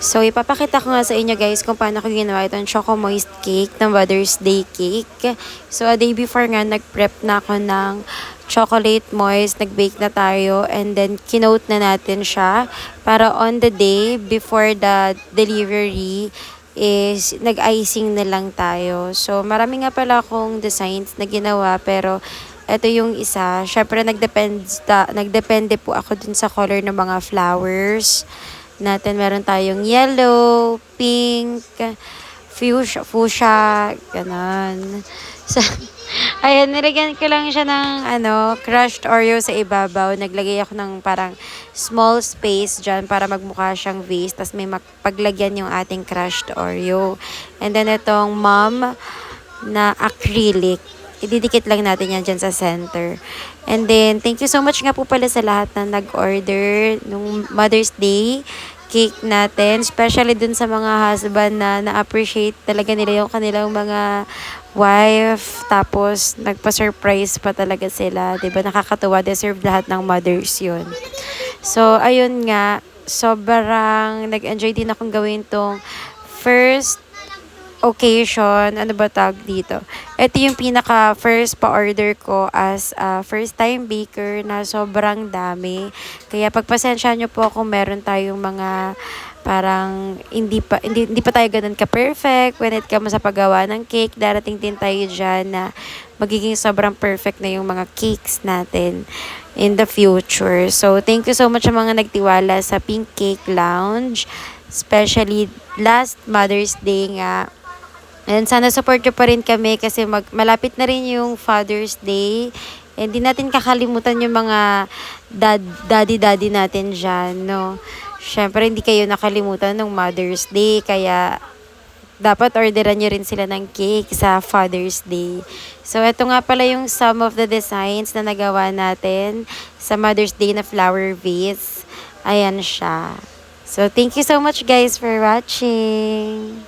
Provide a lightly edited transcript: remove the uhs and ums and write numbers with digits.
So, ipapakita ko nga sa inyo guys kung paano ko ginawa itong Choco Moist Cake ng Mother's Day Cake. So, a day before nga, nag-prep na ako ng chocolate moist, nag-bake na tayo, and then kinote na natin siya para on the day before the delivery is nag-icing na lang tayo. So, marami nga pala akong designs na ginawa, pero ito yung isa. Syempre, nagdepende po ako dun sa color ng mga flowers natin. Meron tayong yellow, pink, fuchsia, ganon. So, ayan, nilagyan ko lang siya ng crushed Oreo sa ibabaw. Naglagay ako ng parang small space dyan para magmukha siyang vase. Tapos may paglagyan yung ating crushed Oreo. And then itong mom na acrylic. Ididikit lang natin yan dyan sa center. And then, thank you so much nga po pala sa lahat na nag-order nung Mother's Day cake natin. Especially dun sa mga husband na na-appreciate talaga nila yung kanilang mga wife. Tapos, nagpa-surprise pa talaga sila. Diba? Nakakatuwa. Deserve lahat ng mothers yun. So, ayun nga. Sobrang nag-enjoy din akong gawin tong first occasion, ano ba tawag dito? Ito yung pinaka first pa-order ko as a first time baker na sobrang dami. Kaya pagpasensya nyo po kung meron tayong mga parang hindi pa tayo ganun ka-perfect when it comes sa paggawa ng cake. Darating din tayo dyan na magiging sobrang perfect na yung mga cakes natin in the future. So, thank you so much sa mga nagtiwala sa Pink Cake Lounge. Especially last Mother's Day nga. And sana support nyo pa rin kami kasi malapit na rin yung Father's Day. And di natin kakalimutan yung mga daddy natin dyan, no? Siyempre, hindi kayo nakalimutan ng Mother's Day. Kaya, dapat orderan nyo rin sila ng cake sa Father's Day. So, ito nga pala yung some of the designs na nagawa natin sa Mother's Day na flower vase. Ayan siya. So, thank you so much guys for watching.